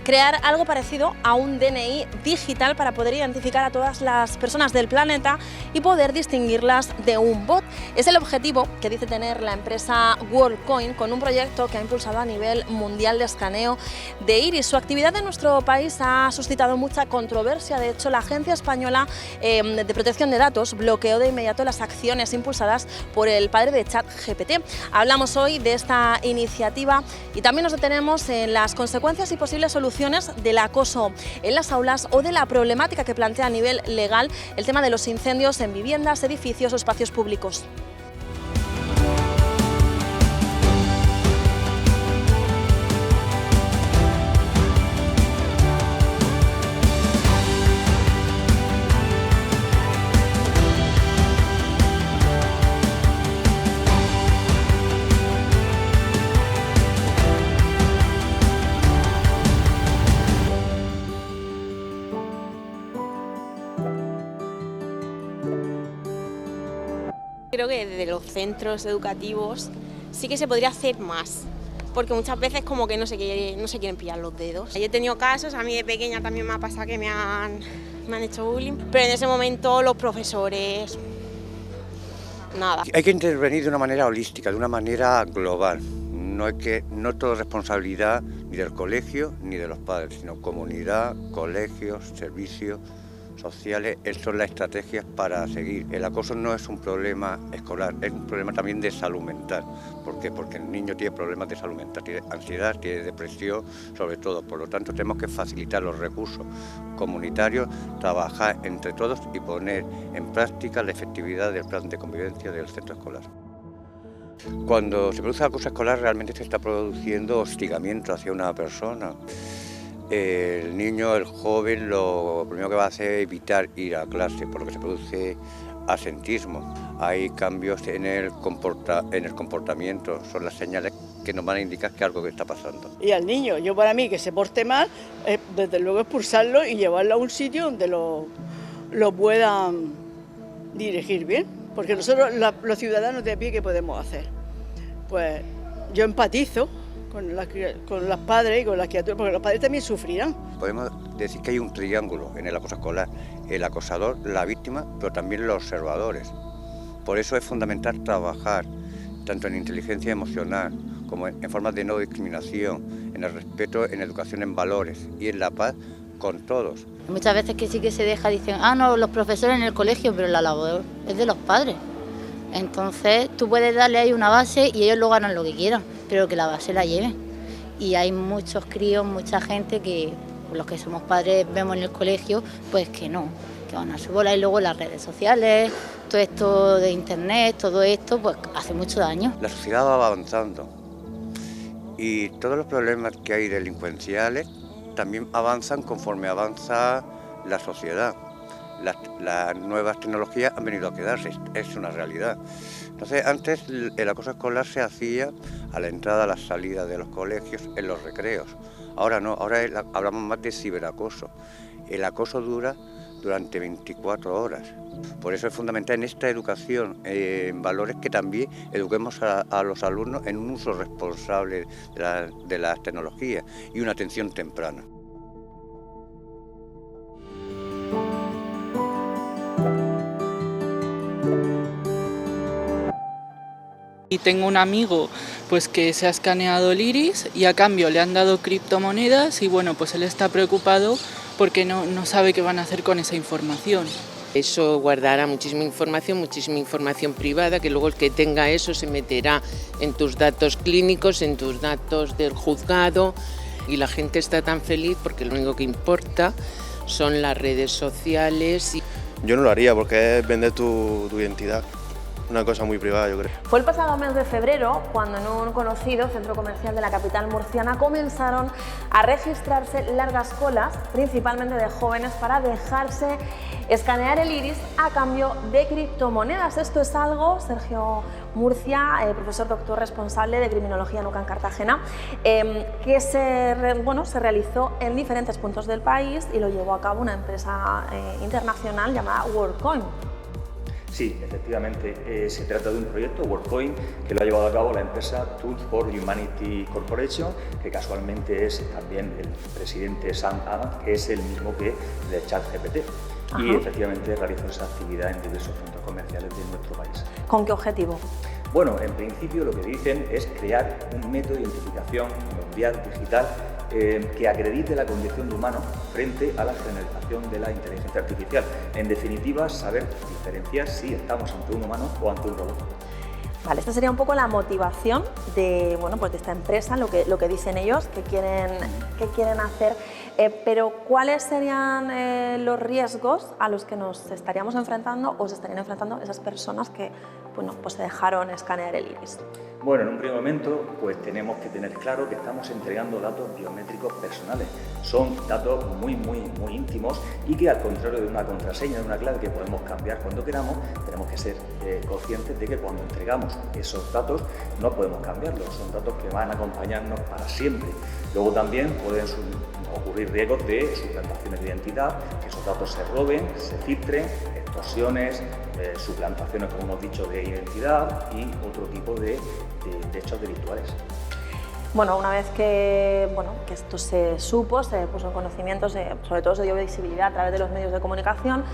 Crear algo parecido a un DNI digital para poder identificar a todas las personas del planeta y poder distinguirlas de un bot. Es el objetivo que dice tener la empresa WorldCoin con un proyecto que ha impulsado a nivel mundial de escaneo de iris. Su actividad en nuestro país ha suscitado mucha controversia. De hecho, la Agencia Española de Protección de Datos bloqueó de inmediato las acciones impulsadas por el padre de ChatGPT. Hablamos hoy de esta iniciativa y también nos detenemos en las consecuencias y posibles soluciones del acoso en las aulas o de la problemática que plantea a nivel legal el tema de los incendios en viviendas, edificios o espacios públicos. Creo que desde los centros educativos sí que se podría hacer más, porque muchas veces como que no se quieren pillar los dedos. Yo he tenido casos, a mí de pequeña también me ha pasado que me han hecho bullying, pero en ese momento los profesores, nada. Hay que intervenir de una manera holística, de una manera global. No todo es responsabilidad ni del colegio ni de los padres, sino comunidad, colegios, servicios sociales. Estas son las estrategias para seguir. El acoso no es un problema escolar, es un problema también de salud mental. ¿Por qué? Porque el niño tiene problemas de salud mental, tiene ansiedad, tiene depresión, sobre todo. Por lo tanto, tenemos que facilitar los recursos comunitarios, trabajar entre todos y poner en práctica la efectividad del plan de convivencia del centro escolar. Cuando se produce acoso escolar, realmente se está produciendo hostigamiento hacia una persona. El niño, el joven, lo primero que va a hacer es evitar ir a clase, por lo que se produce asentismo. Hay cambios en el comportamiento, son las señales que nos van a indicar que algo que está pasando. Y al niño, yo para mí que se porte mal, desde luego expulsarlo y llevarlo a un sitio donde lo puedan dirigir bien. Porque nosotros, los ciudadanos de a pie, ¿qué podemos hacer? Pues yo empatizo con los padres y con las criaturas, porque los padres también sufrirán. Podemos decir que hay un triángulo en el acoso escolar: el acosador, la víctima, pero también los observadores. Por eso es fundamental trabajar tanto en inteligencia emocional como en formas de no discriminación, en el respeto, en educación en valores y en la paz con todos. Muchas veces que sí que se deja, dicen, no, los profesores en el colegio, pero la labor es de los padres. Entonces tú puedes darle ahí una base y ellos luego harán lo que quieran, pero que la base la lleven. Y hay muchos críos, mucha gente que los que somos padres vemos en el colegio, pues que no, que van a su bola. Y luego las redes sociales, todo esto de internet, todo esto, pues hace mucho daño. La sociedad va avanzando y todos los problemas que hay delincuenciales también avanzan conforme avanza la sociedad. Las nuevas tecnologías han venido a quedarse, es una realidad. Entonces, antes el acoso escolar se hacía a la entrada, a la salida de los colegios, en los recreos. Ahora no, ahora hablamos más de ciberacoso. El acoso dura durante 24 horas. Por eso es fundamental en esta educación, en valores, que también eduquemos a los alumnos en un uso responsable de las tecnologías y una atención temprana. Y tengo un amigo pues que se ha escaneado el iris y a cambio le han dado criptomonedas y bueno, pues él está preocupado porque no sabe qué van a hacer con esa información. Eso guardará muchísima información privada, que luego el que tenga eso se meterá en tus datos clínicos, en tus datos del juzgado, y la gente está tan feliz porque lo único que importa son las redes sociales. Yo no lo haría porque es vender tu identidad. Una cosa muy privada, yo creo. Fue el pasado mes de febrero cuando en un conocido centro comercial de la capital murciana comenzaron a registrarse largas colas, principalmente de jóvenes, para dejarse escanear el iris a cambio de criptomonedas. Esto es algo, Sergio Murcia, profesor doctor responsable de Criminología en UCAM Cartagena, que se realizó en diferentes puntos del país y lo llevó a cabo una empresa internacional llamada WorldCoin. Sí, efectivamente, se trata de un proyecto, WorldCoin, que lo ha llevado a cabo la empresa Tools for Humanity Corporation, que casualmente es también el presidente Sam Altman, que es el mismo que de ChatGPT. Y efectivamente realizó esa actividad en diversos centros comerciales de nuestro país. ¿Con qué objetivo? Bueno, en principio lo que dicen es crear un método de identificación mundial digital que acredite la condición de humano frente a la generalización de la inteligencia artificial. En definitiva, saber diferenciar si estamos ante un humano o ante un robot. Vale, esta sería un poco la motivación de, bueno, pues de esta empresa, lo que dicen ellos, que quieren hacer. Pero ¿cuáles serían los riesgos a los que nos estaríamos enfrentando o se estarían enfrentando esas personas que, bueno, pues se dejaron escanear el iris? Bueno, en un primer momento pues tenemos que tener claro que estamos entregando datos biométricos personales. Son datos muy íntimos y que, al contrario de una contraseña, de una clave que podemos cambiar cuando queramos, tenemos que ser conscientes de que cuando entregamos esos datos no podemos cambiarlos. Son datos que van a acompañarnos para siempre. Luego también pueden ocurrir riesgos de suplantaciones de identidad, que esos datos se roben, se filtren, extorsiones, suplantaciones, como hemos dicho, de identidad y otro tipo de hechos delictuales. Bueno, una vez que esto se supo, se puso en conocimiento, sobre todo se dio visibilidad a través de los medios de comunicación,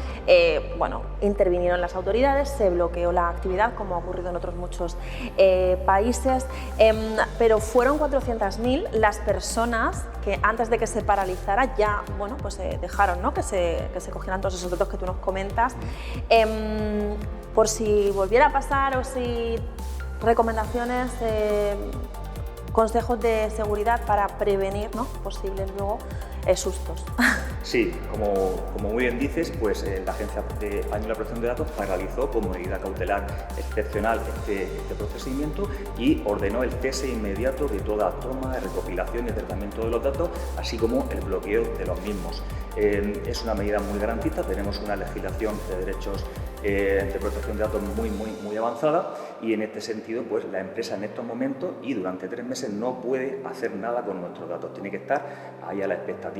intervinieron las autoridades, se bloqueó la actividad, como ha ocurrido en otros muchos países, pero fueron 400.000 las personas que antes de que se paralizara ya dejaron, ¿no?, que se cogieran todos esos datos que tú nos comentas. Por si volviera a pasar o si recomendaciones, consejos de seguridad para prevenir, ¿no?, posibles luego sustos. Sí, como muy bien dices, pues la Agencia Española de Protección de Datos paralizó como medida cautelar excepcional este procedimiento y ordenó el cese inmediato de toda toma, recopilación y tratamiento de los datos, así como el bloqueo de los mismos. Es una medida muy garantista, tenemos una legislación de derechos de protección de datos muy avanzada y en este sentido pues la empresa en estos momentos y durante 3 meses no puede hacer nada con nuestros datos, tiene que estar ahí a la expectativa.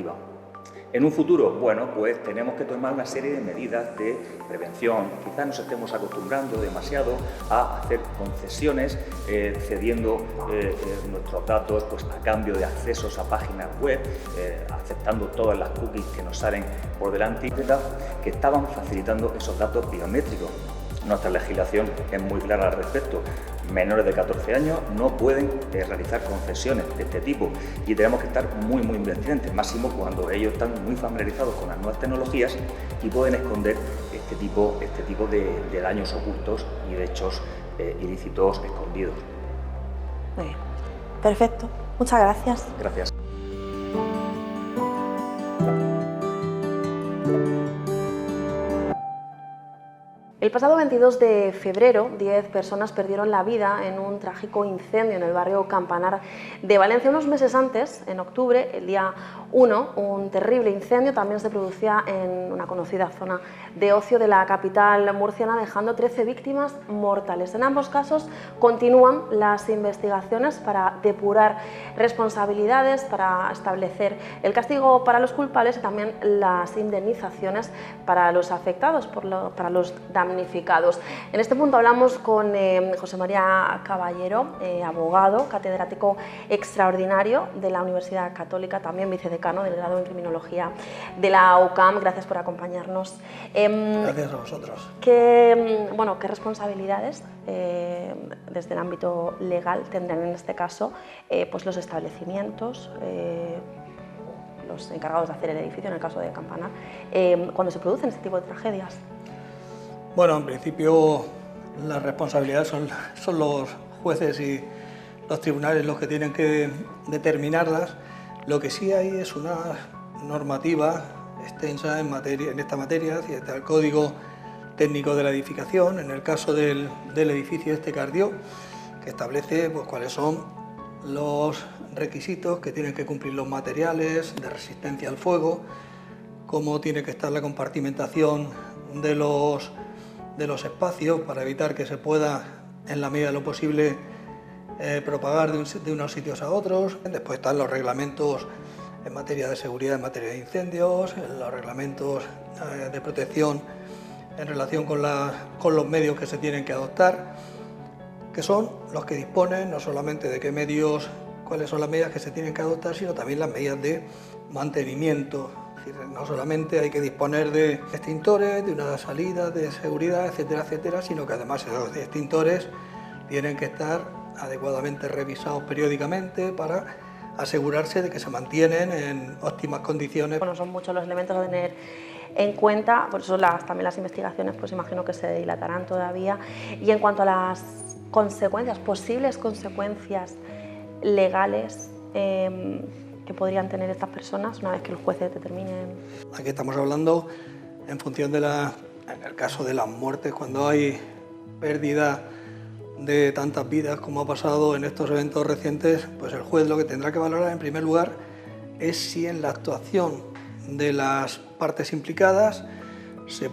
En un futuro, bueno, pues tenemos que tomar una serie de medidas de prevención. Quizás nos estemos acostumbrando demasiado a hacer concesiones, cediendo nuestros datos pues, a cambio de accesos a páginas web, aceptando todas las cookies que nos salen por delante, que estaban facilitando esos datos biométricos. Nuestra legislación es muy clara al respecto. Menores de 14 años no pueden realizar concesiones de este tipo y tenemos que estar muy pendientes, máximo cuando ellos están muy familiarizados con las nuevas tecnologías y pueden esconder este tipo de daños ocultos y de hechos ilícitos escondidos. Muy bien, perfecto. Muchas gracias. Gracias. El pasado 22 de febrero, 10 personas perdieron la vida en un trágico incendio en el barrio Campanar de Valencia. Unos meses antes, en octubre, el día 1, un terrible incendio también se producía en una conocida zona de ocio de la capital murciana, dejando 13 víctimas mortales. En ambos casos continúan las investigaciones para depurar responsabilidades, para establecer el castigo para los culpables y también las indemnizaciones para los afectados, para los damnificados. En este punto hablamos con José María Caballero, abogado, catedrático extraordinario de la Universidad Católica, también vicedecano del grado en Criminología de la UCAM. Gracias por acompañarnos. Gracias a vosotros. ¿Qué responsabilidades desde el ámbito legal tendrán en este caso pues los establecimientos, los encargados de hacer el edificio, en el caso de Campanar, cuando se producen este tipo de tragedias? Bueno, en principio las responsabilidades son los jueces y los tribunales los que tienen que determinarlas. Lo que sí hay es una normativa extensa en esta materia, está el Código Técnico de la Edificación, en el caso del edificio que ardió, que establece pues, cuáles son los requisitos que tienen que cumplir los materiales de resistencia al fuego, cómo tiene que estar la compartimentación de los espacios para evitar que se pueda, en la medida de lo posible, propagar de unos sitios a otros. Después están los reglamentos en materia de seguridad, en materia de incendios, los reglamentos de protección en relación con los medios que se tienen que adoptar, que son los que disponen no solamente de qué medios, cuáles son las medidas que se tienen que adoptar, sino también las medidas de mantenimiento. Es decir, no solamente hay que disponer de extintores, de una salida de seguridad, etcétera, etcétera, sino que además esos extintores tienen que estar adecuadamente revisados periódicamente para asegurarse de que se mantienen en óptimas condiciones. Bueno, son muchos los elementos a tener en cuenta, por eso también las investigaciones pues imagino que se dilatarán todavía. Y en cuanto a las consecuencias, posibles consecuencias legales que podrían tener estas personas una vez que los jueces determinen. Aquí estamos hablando en función en el caso de las muertes, cuando hay pérdida de tantas vidas como ha pasado en estos eventos recientes, pues el juez lo que tendrá que valorar en primer lugar es si en la actuación de las partes implicadas se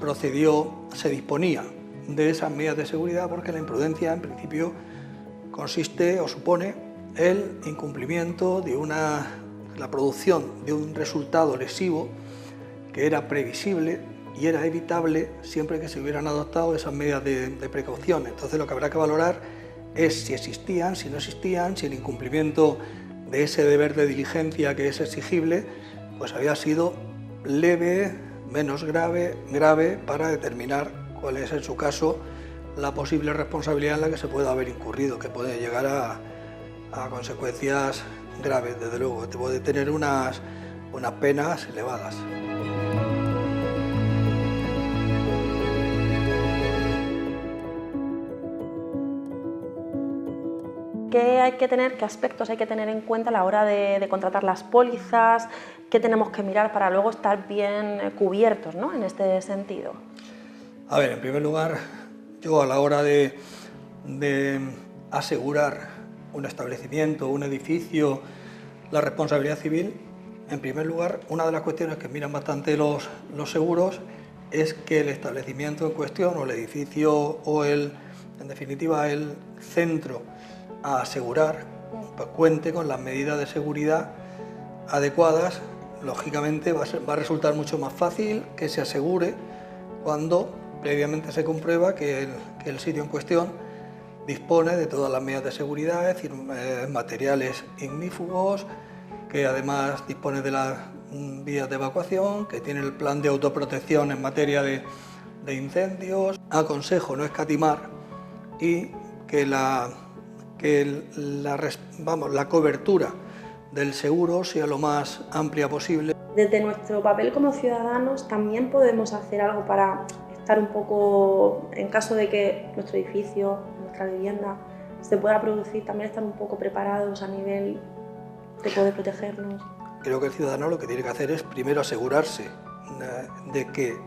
disponía de esas medidas de seguridad, porque la imprudencia en principio consiste o supone el incumplimiento de la producción de un resultado lesivo que era previsible y era evitable siempre que se hubieran adoptado esas medidas de precaución. Entonces lo que habrá que valorar es si existían, si no existían, si el incumplimiento de ese deber de diligencia que es exigible pues había sido leve, menos grave, para determinar cuál es en su caso la posible responsabilidad en la que se pueda haber incurrido, que puede llegar a consecuencias graves, desde luego, que puede tener unas penas elevadas. ¿Qué aspectos hay que tener en cuenta a la hora de contratar las pólizas? ¿Qué tenemos que mirar para luego estar bien cubiertos, ¿no?, en este sentido? A ver, en primer lugar, yo a la hora de asegurar un establecimiento, un edificio, la responsabilidad civil, en primer lugar, una de las cuestiones que miran bastante los seguros es que el establecimiento en cuestión, o el edificio, en definitiva el centro a asegurar, pues cuente con las medidas de seguridad adecuadas. Lógicamente va a resultar mucho más fácil que se asegure cuando previamente se comprueba que el sitio en cuestión dispone de todas las medidas de seguridad, es decir, materiales ignífugos, que además dispone de las vías de evacuación, que tiene el plan de autoprotección en materia de incendios. Aconsejo no escatimar y que la cobertura del seguro sea lo más amplia posible. Desde nuestro papel como ciudadanos también podemos hacer algo para estar un poco, en caso de que nuestro edificio, nuestra vivienda se pueda producir, también estar un poco preparados a nivel de poder protegernos. Creo que el ciudadano lo que tiene que hacer es primero asegurarse de que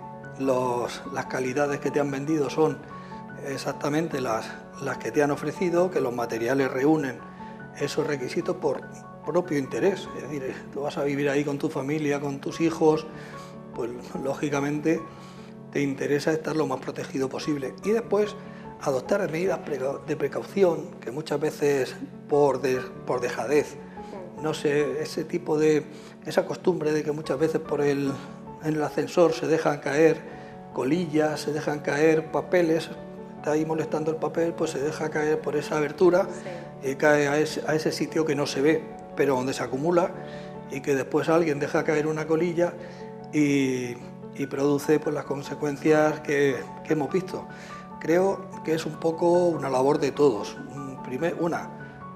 las calidades que te han vendido son exactamente las que te han ofrecido, que los materiales reúnen esos requisitos por propio interés. Es decir, tú vas a vivir ahí con tu familia, con tus hijos, pues lógicamente te interesa estar lo más protegido posible. Y después adoptar medidas de precaución, que muchas veces por dejadez, no sé, esa costumbre de que muchas veces en el ascensor se dejan caer colillas, se dejan caer papeles, está ahí molestando el papel, pues se deja caer por esa abertura y cae a ese sitio que no se ve, pero donde se acumula, y que después alguien deja caer una colilla y produce pues las consecuencias que hemos visto. Creo que es un poco una labor de todos.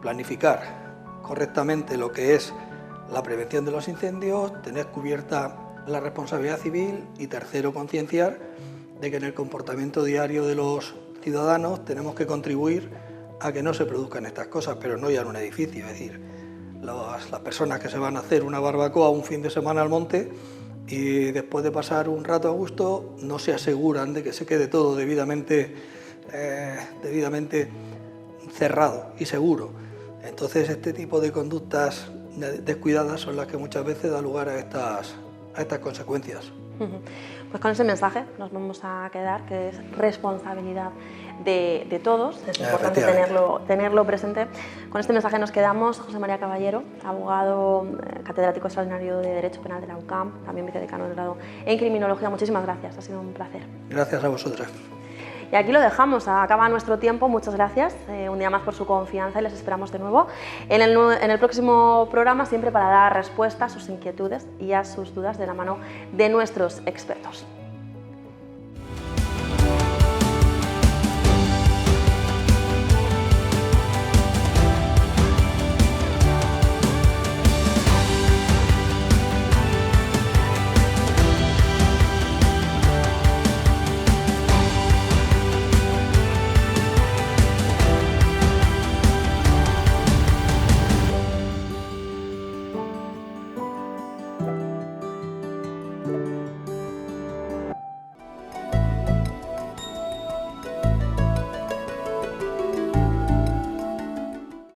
Planificar correctamente lo que es la prevención de los incendios, tener cubierta la responsabilidad civil, y tercero, concienciar de que en el comportamiento diario de los ciudadanos tenemos que contribuir a que no se produzcan estas cosas, pero no ya en un edificio. Es decir, las personas que se van a hacer una barbacoa un fin de semana al monte y después de pasar un rato a gusto no se aseguran de que se quede todo debidamente cerrado y seguro. Entonces este tipo de conductas descuidadas son las que muchas veces dan lugar a estas consecuencias. Pues con ese mensaje nos vamos a quedar, que es responsabilidad de todos, es importante tenerlo presente. Con este mensaje nos quedamos. José María Caballero, abogado, catedrático extraordinario de Derecho Penal de la UCAM, también vicedecano de grado en Criminología. Muchísimas gracias, ha sido un placer. Gracias a vosotras. Y aquí lo dejamos, acaba nuestro tiempo, muchas gracias, un día más por su confianza y les esperamos de nuevo en el próximo programa, siempre para dar respuesta a sus inquietudes y a sus dudas de la mano de nuestros expertos.